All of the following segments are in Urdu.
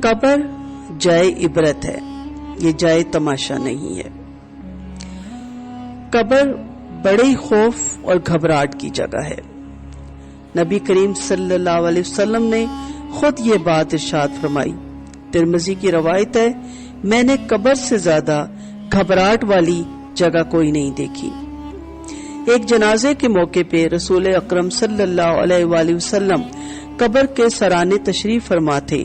قبر جائے عبرت ہے، یہ جائے تماشا نہیں ہے۔ قبر بڑے خوف اور گھبراہٹ کی جگہ ہے۔ نبی کریم صلی اللہ علیہ وسلم نے خود یہ بات ارشاد فرمائی۔ ترمذی کی روایت ہے، میں نے قبر سے زیادہ گھبراہٹ والی جگہ کوئی نہیں دیکھی۔ ایک جنازے کے موقع پہ رسول اکرم صلی اللہ علیہ وآلہ وسلم قبر کے سرانے تشریف فرما تھے۔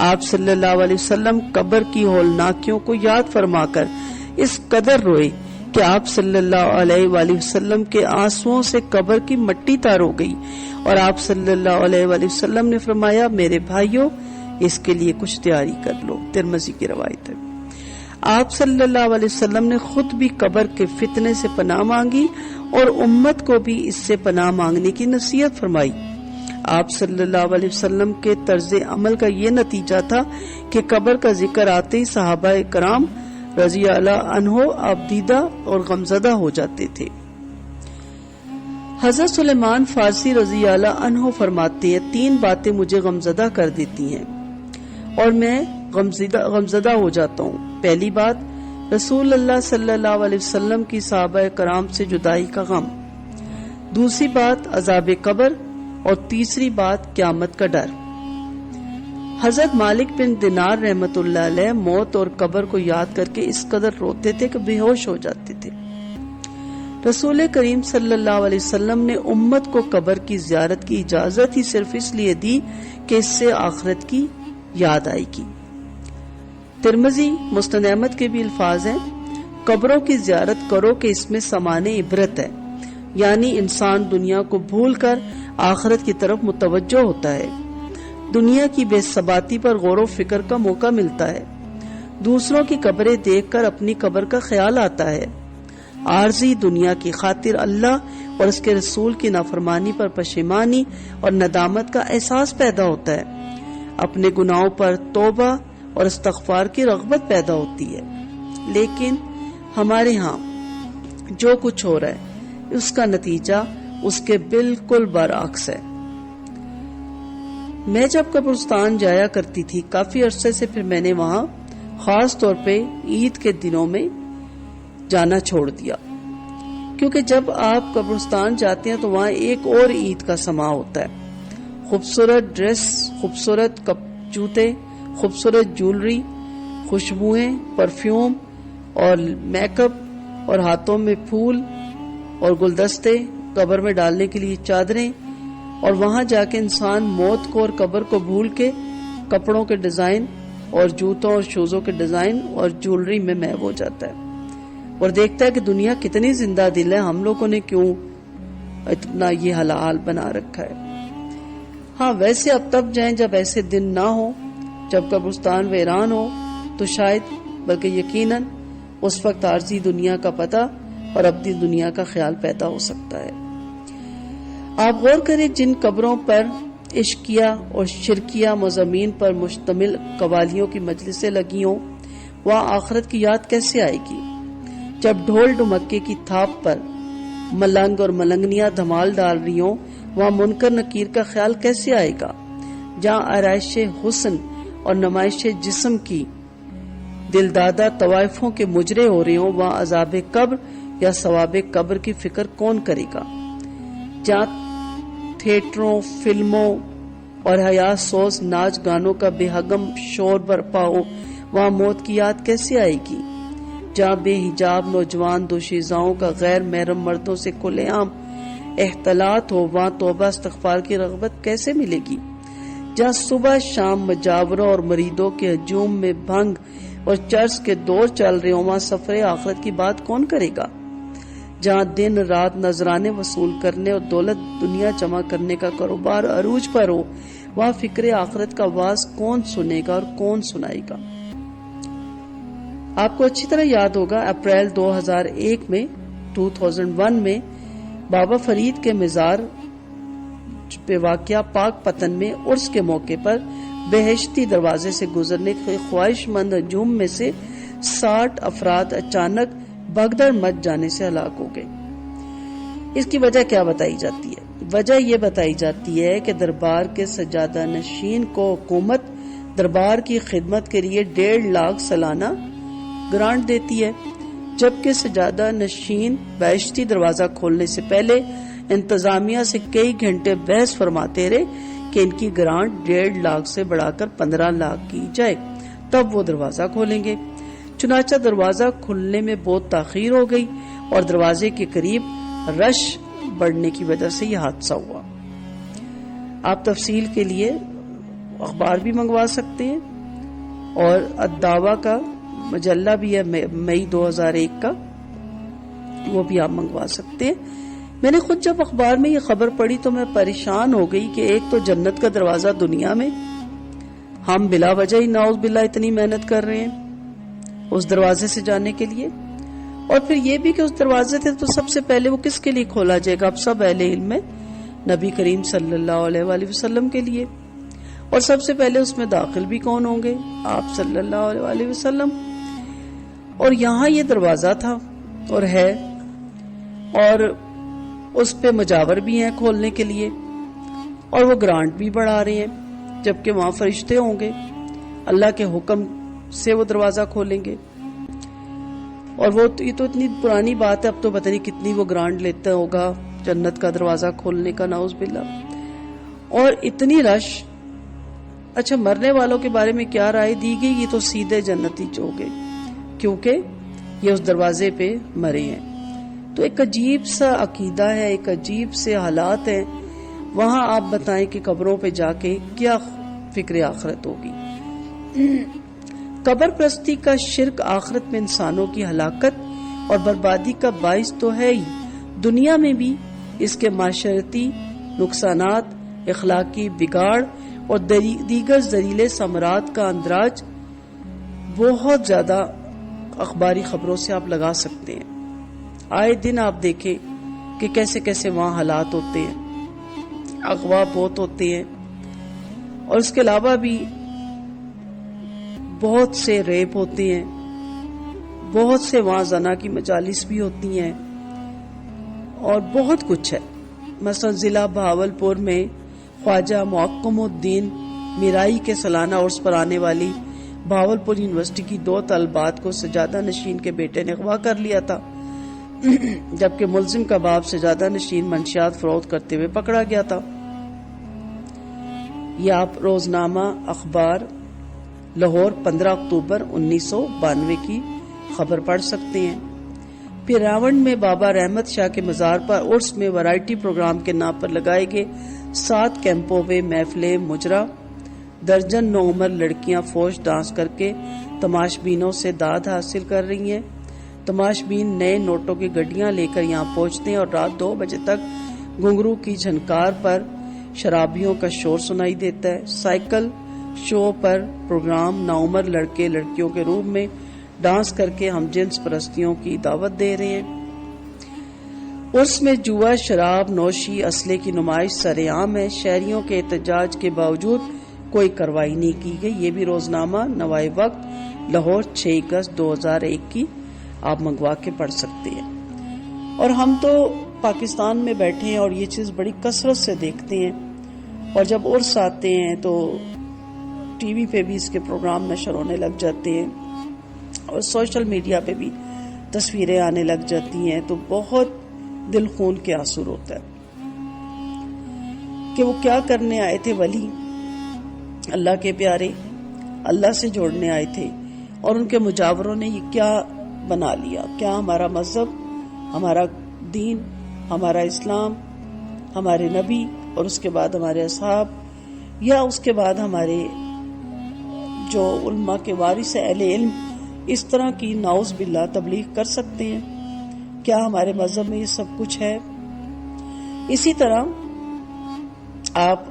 آپ صلی اللہ علیہ وسلم قبر کی ہولناکیوں کو یاد فرما کر اس قدر روئے کہ آپ صلی اللہ علیہ وآلہ وسلم کے آنسوؤں سے قبر کی مٹی تار ہو گئی، اور آپ صلی اللہ علیہ وآلہ وسلم نے فرمایا، میرے بھائیوں، اس کے لیے کچھ تیاری کر لو۔ ترمذی کی روایت ہے۔ آپ صلی اللہ علیہ وسلم نے خود بھی قبر کے فتنے سے پناہ مانگی اور امت کو بھی اس سے پناہ مانگنے کی نصیحت فرمائی۔ آپ صلی اللہ علیہ وسلم کے طرز عمل کا یہ نتیجہ تھا کہ قبر کا ذکر آتے ہی صحابہ کرام رضی اللہ عنہ ابدیدہ اور غمزدہ ہو جاتے تھے۔ حضرت سلیمان فارسی رضی اللہ عنہ فرماتے ہیں، 3 باتیں مجھے غمزدہ کر دیتی ہیں اور میں غمزدہ ہو جاتا ہوں۔ پہلی بات، رسول اللہ صلی اللہ علیہ وسلم کی صحابہ کرام سے جدائی کا غم۔ دوسری بات، عذاب قبر، اور تیسری بات، قیامت کا ڈر۔ حضرت مالک بن دینار رحمت اللہ علیہ موت اور قبر کو یاد کر کے اس قدر روتے تھے کہ بے ہوش ہو جاتے تھے۔ رسول کریم صلی اللہ علیہ وسلم نے امت کو قبر کی زیارت کی اجازت ہی صرف اس لیے دی کہ اس سے آخرت کی یاد آئے گی۔ ترمذی مسند احمد کے بھی الفاظ ہیں، قبروں کی زیارت کرو کہ اس میں سامان عبرت ہے، یعنی انسان دنیا کو بھول کر آخرت کی طرف متوجہ ہوتا ہے، دنیا کی بے ثباتی پر غور و فکر کا موقع ملتا ہے، دوسروں کی قبریں دیکھ کر اپنی قبر کا خیال آتا ہے، عارضی دنیا کی خاطر اللہ اور اس کے رسول کی نافرمانی پر پشیمانی اور ندامت کا احساس پیدا ہوتا ہے، اپنے گناہوں پر توبہ اور استغفار کی رغبت پیدا ہوتی ہے۔ لیکن ہمارے ہاں جو کچھ ہو رہا ہے اس کا نتیجہ اس کے بالکل برعکس ہے۔ میں جب قبرستان جایا کرتی تھی کافی عرصے سے، پھر میں نے وہاں خاص طور پہ عید کے دنوں میں جانا چھوڑ دیا، کیونکہ جب آپ قبرستان جاتے ہیں تو وہاں ایک اور عید کا سما ہوتا ہے۔ خوبصورت ڈریس، خوبصورت جوتے، خوبصورت جولری، خوشبوئیں، پرفیوم اور میک اپ، اور ہاتھوں میں پھول اور گلدستے، قبر میں ڈالنے کے لیے چادریں، اور وہاں جا کے انسان موت کو اور قبر کو بھول کے کپڑوں کے ڈیزائن اور جوتوں اور شوزوں کے ڈیزائن اور جولری میں محو ہو جاتا ہے، اور دیکھتا ہے کہ دنیا کتنی زندہ دل ہے، ہم لوگوں نے کیوں اتنا یہ حال بنا رکھا ہے۔ ہاں، ویسے اب تب جائیں جب ایسے دن نہ ہو، جب قبرستان ویران ہو، تو شاید بلکہ یقیناً اس وقت عارضی دنیا کا پتہ اور ابدی دنیا کا خیال پیدا ہو سکتا ہے۔ آپ غور کریں، جن قبروں پر عشقیہ اور شرکیہ مضامین پر مشتمل قوالیوں کی مجلسیں لگی ہوں، وہاں آخرت کی یاد کیسے آئے گی؟ جب ڈھول ڈمکے کی تھاپ پر ملنگ اور ملنگنیاں دھمال ڈال رہی ہوں، وہاں منکر نکیر کا خیال کیسے آئے گا؟ جہاں آرائش حسن اور نمائش جسم کی دلدادہ طوائفوں کے مجرے ہو رہے ہوں، وہاں عذاب قبر یا ثواب قبر کی فکر کون کرے گا؟ جہاں تھیٹروں، فلموں اور حیات سوز ناچ گانوں کا بے حگم شور برپا ہو، وہاں موت کی یاد کیسے آئے گی؟ جہاں بے حجاب نوجوان دوشیزاؤں کا غیر محرم مردوں سے کھلے عام اختلاط ہو، وہاں توبہ استغفار کی رغبت کیسے ملے گی؟ جہاں صبح شام مجاوروں اور مریدوں کے ہجوم میں بھنگ اور چرس کے دور چل رہے ہوں، وہاں سفر آخرت کی بات کون کرے گا؟ جہاں دن رات نذرانے وصول کرنے اور دولت دنیا جمع کرنے کا کاروبار عروج پر ہو، وہاں فکر آخرت کا واز کون سنے گا اور کون سنائے گا؟ آپ کو اچھی طرح یاد ہوگا، اپریل 2001 میں بابا فرید کے مزار پہ واقعہ پاک پتن میں عرس کے موقع پر بہشتی دروازے سے گزرنے کے خواہش مند ہجوم میں سے 60 افراد اچانک بھگدڑ مچ جانے سے ہلاک ہو گئے۔ اس کی وجہ کیا بتائی جاتی ہے؟ وجہ یہ بتائی جاتی ہے کہ دربار کے سجادہ نشین کو حکومت دربار کی خدمت کے لیے 1.5 لاکھ سالانہ گرانٹ دیتی ہے، جبکہ سجادہ نشین بہشتی دروازہ کھولنے سے پہلے انتظامیہ سے کئی گھنٹے بحث فرماتے رہے کہ ان کی گرانٹ 1.5 لاکھ سے بڑھا کر 15 لاکھ کی جائے، تب وہ دروازہ کھولیں گے۔ چنانچہ دروازہ کھلنے میں بہت تاخیر ہو گئی اور دروازے کے قریب رش بڑھنے کی وجہ سے یہ حادثہ ہوا۔ آپ تفصیل کے لیے اخبار بھی منگوا سکتے ہیں، اور الدعویٰ کا مجلہ بھی ہے مئی 2001 کا، وہ بھی آپ منگوا سکتے ہیں۔ میں نے خود جب اخبار میں یہ خبر پڑھی تو میں پریشان ہو گئی کہ ایک تو جنت کا دروازہ دنیا میں، ہم بلا وجہ ہی نعوذ باللہ اتنی محنت کر رہے ہیں اس دروازے سے جانے کے لیے، اور پھر یہ بھی کہ اس دروازے سے تو سب سے پہلے وہ کس کے لیے کھولا جائے گا؟ اب سب اہل علم ہے، نبی کریم صلی اللہ علیہ وآلہ وسلم کے لیے، اور سب سے پہلے اس میں داخل بھی کون ہوں گے؟ آپ صلی اللہ علیہ وآلہ وسلم۔ اور یہاں یہ دروازہ تھا اور ہے، اور اس پہ مجاور بھی ہیں کھولنے کے لیے، اور وہ گرانٹ بھی بڑھا رہے ہیں، جبکہ وہاں فرشتے ہوں گے، اللہ کے حکم سے وہ دروازہ کھولیں گے۔ اور وہ یہ تو اتنی پرانی بات ہے، اب تو پتہ نہیں کتنی وہ گرانٹ لیتا ہوگا جنت کا دروازہ کھولنے کا، نعوذ باللہ۔ اور اتنی رش۔ اچھا، مرنے والوں کے بارے میں کیا رائے دی گئی؟ یہ تو سیدھے جنتی ہو گئے، کیونکہ یہ اس دروازے پہ مرے ہیں۔ تو ایک عجیب سا عقیدہ ہے، ایک عجیب سے حالات ہیں وہاں۔ آپ بتائیں کہ قبروں پہ جا کے کیا فکر آخرت ہوگی؟ قبر پرستی کا شرک آخرت میں انسانوں کی ہلاکت اور بربادی کا باعث تو ہے ہی، دنیا میں بھی اس کے معاشرتی نقصانات، اخلاقی بگاڑ اور دیگر ذلیل ثمرات کا اندراج بہت زیادہ اخباری خبروں سے آپ لگا سکتے ہیں۔ آئے دن آپ دیکھیں کہ کیسے کیسے وہاں حالات ہوتے ہیں، اغوا بہت ہوتے ہیں، اور اس کے علاوہ بھی بہت سے ریپ ہوتے ہیں، بہت سے وہاں زنا کی مجالس بھی ہوتی ہیں، اور بہت کچھ ہے۔ مثلا ضلع بہاولپور میں خواجہ محکم الدین میرائی کے سالانہ عرس پر آنے والی بہاولپور یونیورسٹی کی 2 طالبات کو سجادہ نشین کے بیٹے نے اغوا کر لیا تھا، جبکہ ملزم کا باپ سجادہ نشین منشیات فروخت کرتے ہوئے پکڑا گیا تھا۔ یہ آپ روزنامہ اخبار لاہور 15 اکتوبر 1992 کی خبر پڑھ سکتے ہیں۔ پھر راون میں بابا رحمت شاہ کے مزار پر عرس میں ورائٹی پروگرام کے نام پر لگائے گئے 7 کیمپوں میں محفلیں مجرا، درجن نوعمر لڑکیاں فوش ڈانس کر کے تماش بینوں سے داد حاصل کر رہی ہیں۔ تماش بین نئے نوٹوں کی گڈیاں لے کر یہاں پہنچتے ہیں اور رات 2 بجے تک گھنگرو کی جھنکار پر شرابیوں کا شور سنائی دیتا ہے۔ سائیکل شو پر پروگرام نوعمر لڑکے لڑکیوں کے روپ میں ڈانس کر کے ہم جنس پرستیوں کی دعوت دے رہے ہیں۔ عرس میں جوا، شراب نوشی، اسلحے کی نمائش سر عام ہے۔ شہریوں کے احتجاج کے باوجود کوئی کارروائی نہیں کی گئی۔ یہ بھی روزنامہ نوائے وقت لاہور 6 اگست 2001 کی آپ منگوا کے پڑھ سکتے ہیں۔ اور ہم تو پاکستان میں بیٹھے ہیں اور یہ چیز بڑی کثرت سے دیکھتے ہیں، اور جب عرس آتے ہیں تو ٹی وی پہ بھی اس کے پروگرام نشر ہونے لگ جاتے ہیں اور سوشل میڈیا پہ بھی تصویریں آنے لگ جاتی ہیں، تو بہت دل خون کے آنسو ہوتا ہے کہ وہ کیا کرنے آئے تھے ولی اللہ کے پیارے، اللہ سے جوڑنے آئے تھے، اور ان کے مجاوروں نے یہ کیا بنا لیا؟ کیا ہمارا مذہب، ہمارا دین، ہمارا اسلام، ہمارے نبی اور اس کے بعد ہمارے اصحاب، یا اس کے بعد ہمارے جو علماء کے وارث اہل علم اس طرح کی نعوذ باللہ تبلیغ کر سکتے ہیں؟ کیا ہمارے مذہب میں یہ سب کچھ ہے؟ اسی طرح آپ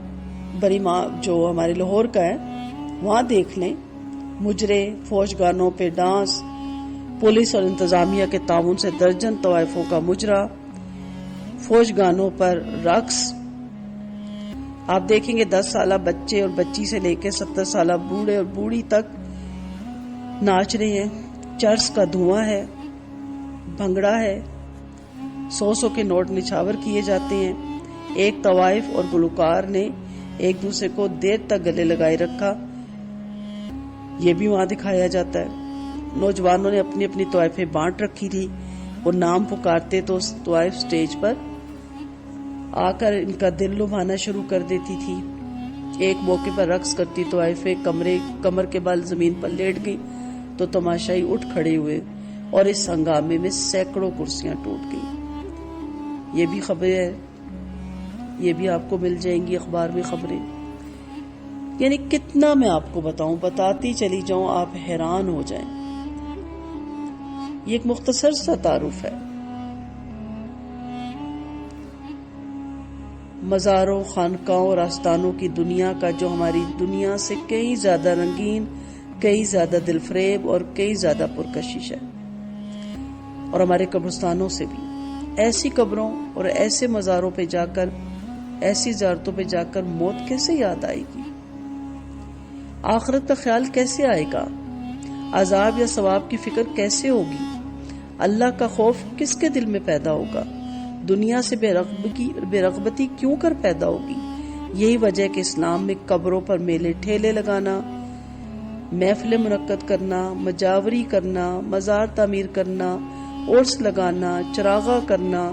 بری ماں جو ہمارے لاہور کا ہے وہاں دیکھ لیں، مجرے، فوج گانوں پہ ڈانس، پولیس اور انتظامیہ کے تعاون سے درجن طوائفوں کا مجرا، فوج گانوں پر رقص۔ آپ دیکھیں گے 10 سالہ بچے اور بچی سے لے کے 70 سالہ بوڑھے اور بوڑھی تک ناچ رہے ہیں، چرس کا دھواں ہے، بھنگڑا ہے، 100 کے نوٹ نچھاور کیے جاتے ہیں۔ ایک طوائف اور گلوکار نے ایک دوسرے کو دیر تک گلے لگائے رکھا، یہ بھی وہاں دکھایا جاتا ہے۔ نوجوانوں نے اپنی اپنی طوائفیں بانٹ رکھی تھی، وہ نام پکارتے تو طوائف سٹیج پر آ کر ان کا دل لبھانا شروع کر دیتی تھی۔ ایک موقع پر رقص کرتی طوائفیں کمر کے بل زمین پر لیٹ گئی تو تماشائی اٹھ کھڑے ہوئے اور اس ہنگامے میں سینکڑوں کرسیاں ٹوٹ گئی۔ یہ بھی خبریں ہیں، یہ بھی آپ کو مل جائیں گی اخبار میں خبریں۔ یعنی کتنا میں آپ کو بتاؤں، بتاتی چلی جاؤں آپ حیران ہو جائیں۔ یہ ایک مختصر سا تعارف ہے۔ مزاروں، خانقاہوں اور آستانوں کی دنیا کا، جو ہماری دنیا سے کئی زیادہ رنگین، کئی زیادہ دل فریب اور کئی زیادہ پرکشش ہے، اور ہمارے قبرستانوں سے بھی۔ ایسی قبروں اور ایسے مزاروں پہ جا کر، ایسی زیارتوں پہ جا کر موت کیسے یاد آئے گی؟ آخرت کا خیال کیسے آئے گا؟ عذاب یا ثواب کی فکر کیسے ہوگی؟ اللہ کا خوف کس کے دل میں پیدا ہوگا؟ دنیا سے بے رغبتی کیوں کر پیدا ہوگی؟ یہی وجہ ہے کہ اسلام میں قبروں پر میلے ٹھیلے لگانا، محفلیں منعقد کرنا، مجاوری کرنا، مزار تعمیر کرنا، عرس لگانا، چراغاں کرنا،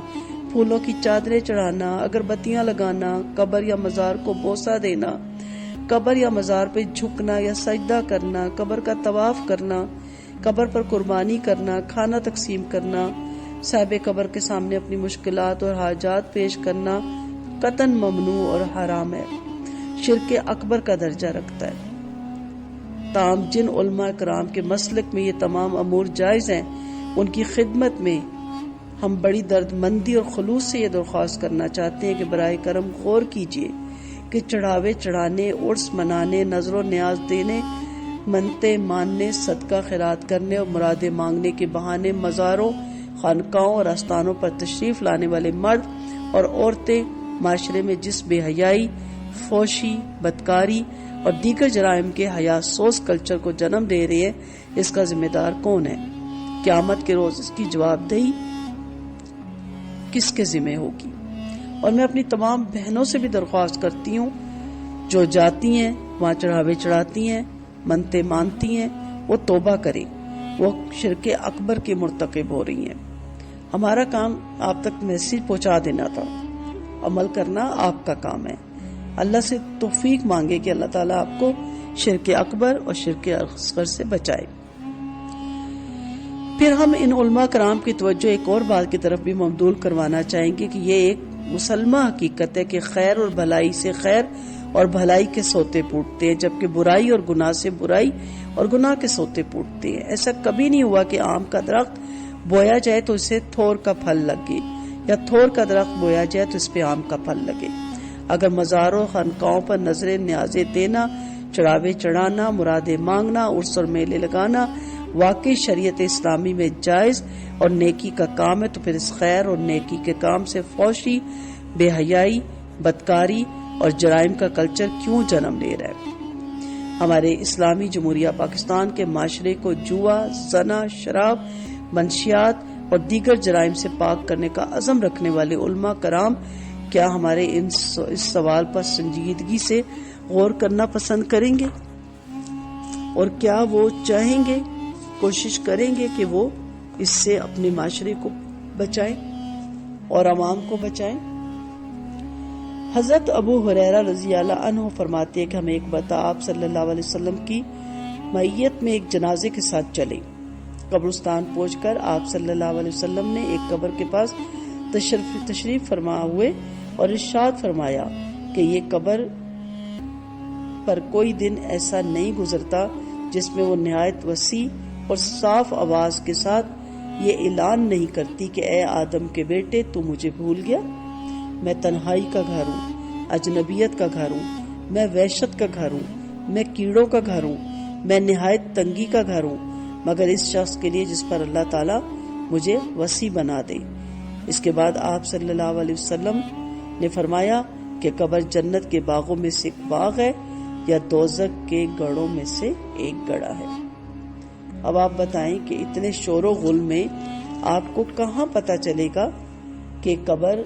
پھولوں کی چادریں چڑھانا، اگربتیاں لگانا، قبر یا مزار کو بوسہ دینا، قبر یا مزار پہ جھکنا یا سجدہ کرنا، قبر کا طواف کرنا، قبر پر قربانی کرنا، کھانا تقسیم کرنا، صاحب قبر کے سامنے اپنی مشکلات اور حاجات پیش کرنا قطعاً ممنوع اور حرام ہے، شرک اکبر کا درجہ رکھتا ہے۔ تاہم جن علماء کرام کے مسلک میں یہ تمام امور جائز ہیں، ان کی خدمت میں ہم بڑی درد مندی اور خلوص سے یہ درخواست کرنا چاہتے ہیں کہ برائے کرم غور کیجیے کہ چڑھاوے چڑھانے، عرس منانے، نظر و نیاز دینے، منتیں ماننے، صدقہ خیرات کرنے اور مرادیں مانگنے کے بہانے مزاروں، خانقاہوں اور آستانوں پر تشریف لانے والے مرد اور عورتیں معاشرے میں جس بے حیائی، فحشی، بدکاری اور دیگر جرائم کے حیا سوز کلچر کو جنم دے رہے ہیں، اس کا ذمہ دار کون ہے؟ قیامت کے روز اس کی جواب دہی کس کے ذمہ ہوگی؟ اور میں اپنی تمام بہنوں سے بھی درخواست کرتی ہوں جو جاتی ہیں وہاں چڑھاوے چڑھاتی ہیں، منتیں مانتی ہیں، وہ توبہ کریں، وہ شرک اکبر کے مرتکب ہو رہی ہیں۔ ہمارا کام آپ تک میسیج پہنچا دینا تھا، عمل کرنا آپ کا کام ہے۔ اللہ سے توفیق مانگے کہ اللہ تعالیٰ آپ کو شرک اکبر اور شرک اصغر سے بچائے۔ پھر ہم ان علماء کرام کی توجہ ایک اور بات کی طرف بھی مبذول کروانا چاہیں گے کہ یہ ایک مسلمہ حقیقت ہے کہ خیر اور بھلائی سے خیر اور بھلائی کے سوتے پوٹتے ہیں، جبکہ برائی اور گناہ سے برائی اور گناہ کے سوتے پوٹتے ہیں۔ ایسا کبھی نہیں ہوا کہ آم کا درخت بویا جائے تو اسے تھور کا پھل لگے، یا تھور کا درخت بویا جائے تو اس پہ آم کا پھل لگے۔ اگر مزاروں، خانقاہوں پر نظریں نیازیں دینا، چڑھاوے چڑھانا، مرادیں مانگنا، عرس اور میلے لگانا واقعی شریعت اسلامی میں جائز اور نیکی کا کام ہے، تو پھر اس خیر اور نیکی کے کام سے فحشی، بے حیائی، بدکاری اور جرائم کا کلچر کیوں جنم لے رہا ہے؟ ہمارے اسلامی جمہوریہ پاکستان کے معاشرے کو جوا، زنا، شراب، منشیات اور دیگر جرائم سے پاک کرنے کا عزم رکھنے والے علماء کرام کیا ہمارے اس سوال پر سنجیدگی سے غور کرنا پسند کریں گے؟ اور کیا وہ چاہیں گے، کوشش کریں گے کہ وہ اس سے اپنے معاشرے کو بچائیں اور عوام کو بچائیں؟ حضرت ابو ہریرہ رضی اللہ عنہ فرماتے ہیں کہ ہمیں ایک بتا آپ صلی اللہ علیہ وسلم کی میت میں ایک جنازے کے ساتھ چلے۔ قبرستان پہنچ کر آپ صلی اللہ علیہ وسلم نے ایک قبر کے پاس تشریف فرما ہوئے اور ارشاد فرمایا کہ یہ قبر پر کوئی دن ایسا نہیں گزرتا جس میں وہ نہایت وسیع اور صاف آواز کے ساتھ یہ اعلان نہیں کرتی کہ اے آدم کے بیٹے تو مجھے بھول گیا، میں تنہائی کا گھر ہوں، اجنبیت کا گھر ہوں، میں وحشت کا گھر ہوں، میں کیڑوں کا گھر ہوں، میں نہایت تنگی کا گھر ہوں، مگر اس شخص کے لیے جس پر اللہ تعالیٰ مجھے وسیع بنا دے۔ اس کے بعد آپ صلی اللہ علیہ وسلم نے فرمایا کہ قبر جنت کے باغوں میں سے ایک باغ ہے یا دوزخ کے گڑھوں میں سے ایک گڑھا ہے۔ اب آپ بتائیں کہ اتنے شور و غل میں آپ کو کہاں پتہ چلے گا کہ قبر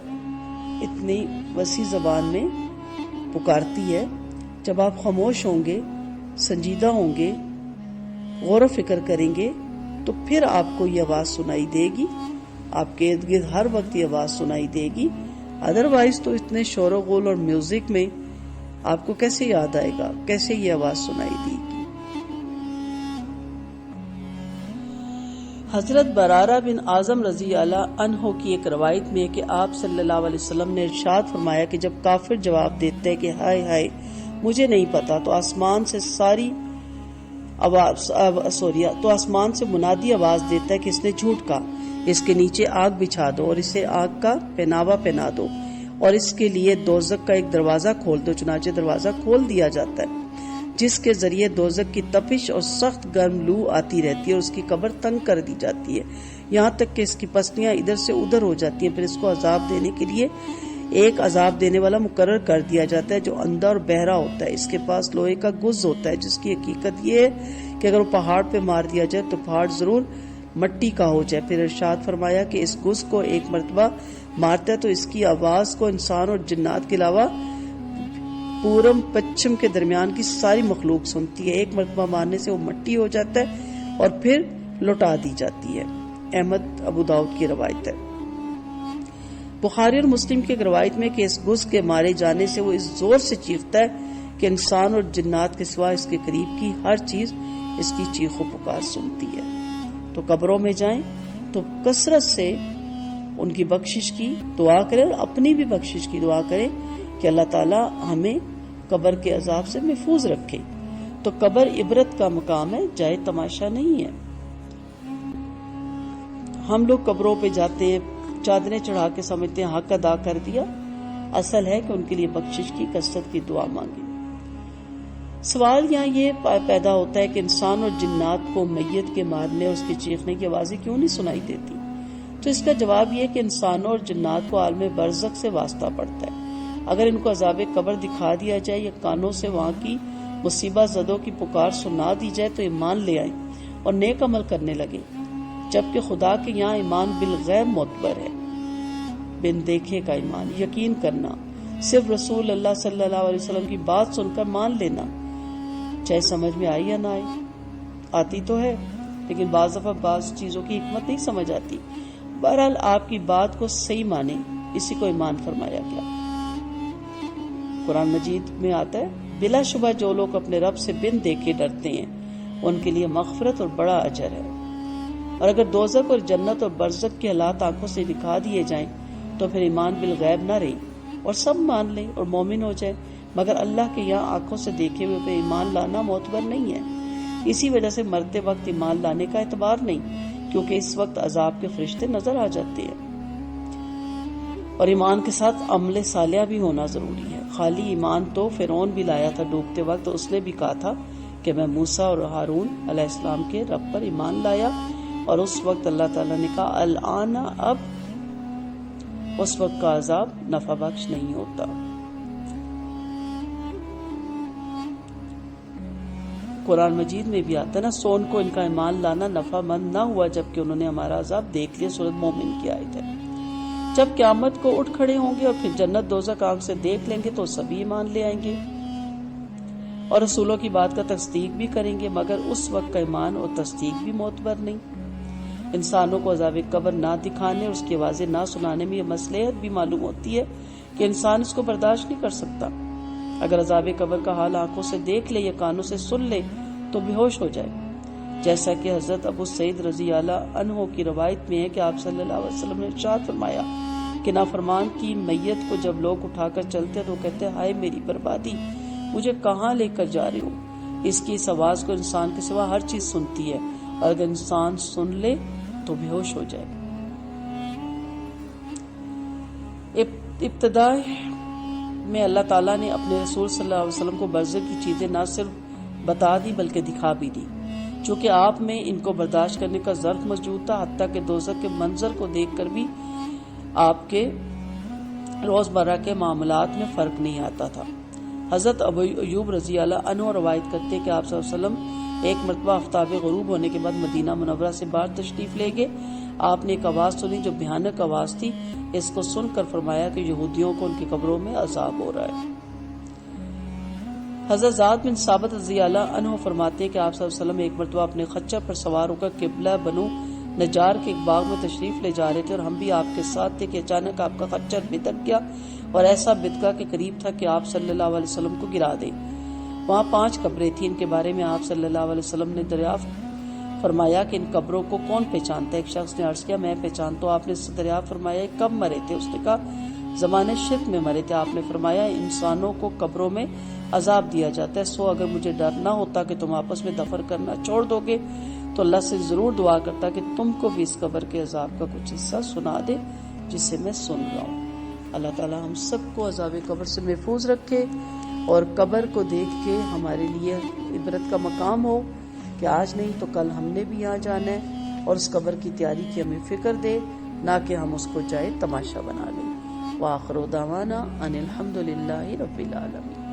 اتنی وسیع زبان میں پکارتی ہے؟ جب آپ خاموش ہوں گے، سنجیدہ ہوں گے، غور و فکر کریں گے تو پھر آپ کو یہ آواز سنائی دے گی، آپ کے ارد گرد ہر وقت یہ آواز سنائی دے گی. ادروائز تو اتنے شور و غول اور میوزک میں آپ کو کیسے یاد آئے گا، کیسے یہ آواز سنائی دے گی. حضرت برارہ بن اعظم رضی اللہ عنہ کی ایک روایت میں ہے کہ آپ صلی اللہ علیہ وسلم نے ارشاد فرمایا کہ جب کافر جواب دیتے ہیں کہ ہائے ہائے مجھے نہیں پتا، تو آسمان سے منادی آواز دیتا ہے کہ اس نے جھوٹ کہا، اس کے نیچے آگ بچھا دو اور اسے آگ کا پہناوا پہنا دو اور اس کے لیے دوزخ کا ایک دروازہ کھول دو. چنانچہ دروازہ کھول دیا جاتا ہے جس کے ذریعے دوزخ کی تپش اور سخت گرم لو آتی رہتی ہے اور اس کی قبر تنگ کر دی جاتی ہے، یہاں تک کہ اس کی پسلیاں ادھر سے ادھر ہو جاتی ہیں. پھر اس کو عذاب دینے کے لیے ایک عذاب دینے والا مقرر کر دیا جاتا ہے جو اندھا اور بہرا ہوتا ہے. اس کے پاس لوہے کا گز ہوتا ہے جس کی حقیقت یہ ہے کہ اگر وہ پہاڑ پہ مار دیا جائے تو پہاڑ ضرور مٹی کا ہو جائے. پھر ارشاد فرمایا کہ اس گز کو ایک مرتبہ مارتا ہے تو اس کی آواز کو انسان اور جنات کے علاوہ پورم پچھم کے درمیان کی ساری مخلوق سنتی ہے. ایک مرتبہ مارنے سے وہ مٹی ہو جاتا ہے اور پھر لوٹا دی جاتی ہے. احمد ابو داؤد کی روایت ہے. بخاری اور مسلم کی ایک روایت میں کہ اس گز کے مارے جانے سے وہ اس زور سے چیختا ہے کہ انسان اور جنات کے سوا اس کے قریب کی ہر چیز اس کی چیخ و پکار سنتی ہے. تو قبروں میں جائیں تو کثرت سے ان کی بخشش کی دعا کریں اور اپنی بھی بخشش کی دعا کریں کہ اللہ تعالی ہمیں قبر کے عذاب سے محفوظ رکھے. تو قبر عبرت کا مقام ہے، جائے تماشا نہیں ہے. ہم لوگ قبروں پہ جاتے ہیں، چادریں چڑھا کے سمجھتے ہیں حق ادا کر دیا. اصل ہے کہ ان کے لیے بخشش کی کثرت کی دعا مانگیں. سوال یہاں یہ پیدا ہوتا ہے کہ انسان اور جنات کو میت کے مارنے اور اس کے چیخنے کی آوازیں کیوں نہیں سنائی دیتی؟ تو اس کا جواب یہ کہ انسانوں اور جنات کو عالم برزخ سے واسطہ پڑتا ہے. اگر ان کو عذاب قبر دکھا دیا جائے یا کانوں سے وہاں کی مصیبت زدوں کی پکار سنا دی جائے تو ایمان لے آئیں اور نیک عمل کرنے لگے، جبکہ خدا کے یہاں ایمان بالغیب معتبر ہے. بن دیکھے کا ایمان، یقین کرنا، صرف رسول اللہ صلی اللہ علیہ وسلم کی بات سن کر مان لینا، چاہے سمجھ میں آئی یا نہ آئی. آتی تو ہے لیکن بعض دفعہ بعض چیزوں کی حکمت نہیں سمجھ آتی. بہرحال آپ کی بات کو صحیح مانیں، اسی کو ایمان فرمایا گیا. قرآن مجید میں آتا ہے بلا شبہ جو لوگ اپنے رب سے بن دیکھے ڈرتے ہیں ان کے لیے مغفرت اور بڑا اجر ہے. اور اگر دوزخ اور جنت اور برزخ کے حالات آنکھوں سے دکھا دیے جائیں تو پھر ایمان بالغیب نہ رہی اور سب مان لیں اور مومن ہو جائے، مگر اللہ کے یہاں آنکھوں سے دیکھے ہوئے پہ ایمان لانا معتبر نہیں ہے. اسی وجہ سے مرتے وقت ایمان لانے کا اعتبار نہیں، کیونکہ اس وقت عذاب کے فرشتے نظر آ جاتے ہیں. اور ایمان کے ساتھ عمل صالح بھی ہونا ضروری ہے. خالی ایمان تو فرعون بھی لایا تھا ڈوبتے وقت، اس نے بھی کہا تھا کہ میں موسیٰ اور ہارون علیہ السلام کے رب پر ایمان لایا، اور اس وقت اللہ تعالیٰ نے کہا الآن، اب اس وقت کا عذاب نفع بخش نہیں ہوتا. قرآن مجید میں بھی آتا ہے نا، سو ان کو ان کا ایمان لانا نفع مند نہ ہوا جبکہ انہوں نے ہمارا عذاب دیکھ لیا. سورۃ مومن کی آیت ہے. جب قیامت کو اٹھ کھڑے ہوں گے اور پھر جنت دوزخ آنکھ سے دیکھ لیں گے تو سبھی ایمان لے آئیں گے اور رسولوں کی بات کا تصدیق بھی کریں گے، مگر اس وقت کا ایمان اور تصدیق بھی معتبر نہیں. انسانوں کو عذاب قبر نہ دکھانے اور اس کی آوازیں نہ سنانے میں یہ مصلحت بھی معلوم ہوتی ہے کہ انسان اس کو برداشت نہیں کر سکتا. اگر عذاب قبر کا حال آنکھوں سے دیکھ لے یا کانوں سے سن لے تو بے ہوش ہو جائے، جیسا کہ حضرت ابو سعید رضی اللہ عنہ کی روایت میں ہے کہ آپ صلی اللہ علیہ وسلم نے ارشاد فرمایا کہ نافرمان کی میت کو جب لوگ اٹھا کر چلتے تو کہتے ہائے میری بربادی، مجھے کہاں لے کر جا رہے ہو. اس کی اس آواز کو انسان کے سوا ہر چیز سنتی ہے، اور اگر انسان سن لے تو بے ہوش ہو جائے. ابتدا میں اللہ تعالیٰ نے اپنے رسول صلی اللہ علیہ وسلم کو برزخ کی چیزیں نہ صرف بتا دی بلکہ دکھا بھی دی. چونکہ آپ میں ان کو برداشت کرنے کا ظرف موجود تھا، حتیٰ کہ دوزخ کے منظر کو دیکھ کر بھی آپ کے روزمرہ کے معاملات میں فرق نہیں آتا تھا. حضرت ابو ایوب رضی اللہ عنہ روایت کرتے کہ آپ صلی اللہ علیہ وسلم ایک مرتبہ آفتاب غروب ہونے کے بعد مدینہ منورہ سے باہر تشریف لے گئے. آپ نے ایک آواز سنی جو بھیانک آواز تھی. اس کو سن کر فرمایا کہ یہودیوں کو ان کی قبروں میں عذاب ہو رہا ہے. حضرت زاد بن ثابت رضی اللہ عنہ فرماتے ہیں کہ آپ صلی اللہ علیہ وسلم ایک مرتبہ اپنے خچر پر سوار ہو کر قبلہ بنو نجار کے ایک باغ میں تشریف لے جا رہے تھے، اور ہم بھی آپ کے ساتھ تھے کہ اچانک آپ کا خچر بتک گیا اور ایسا بتکا کہ قریب تھا کہ آپ صلی اللہ علیہ وسلم کو گرا دے۔ وہاں 5 قبریں تھیں، ان کے بارے میں آپ صلی اللہ علیہ وسلم نے دریافت فرمایا کہ ان قبروں کو کون پہچانتا ہے؟ ایک شخص نے عرض کیا میں پہچانتا ہوں۔ آپ نے اس سے دریافت فرمایا کب مرے تھے؟ اس نے کہا زمانے شرک میں مرے تھے۔ آپ نے فرمایا انسانوں کو قبروں میں عذاب دیا جاتا ہے، سو اگر مجھے ڈر نہ ہوتا کہ تم آپس میں دفن کرنا چھوڑ دو گے تو اللہ سے ضرور دعا کرتا کہ تم کو بھی اس قبر کے عذاب کا کچھ حصہ سنا دے جسے میں سن رہا ہوں۔ اللہ تعالی ہم سب کو عذاب قبر سے محفوظ رکھے اور قبر کو دیکھ کے ہمارے لیے عبرت کا مقام ہو کہ آج نہیں تو کل ہم نے بھی یہاں جانا ہے، اور اس قبر کی تیاری کی ہمیں فکر دے، نہ کہ ہم اس کو جائے تماشا بنا لیں۔ وآخر دعوانا ان الحمد للہ رب العالمین۔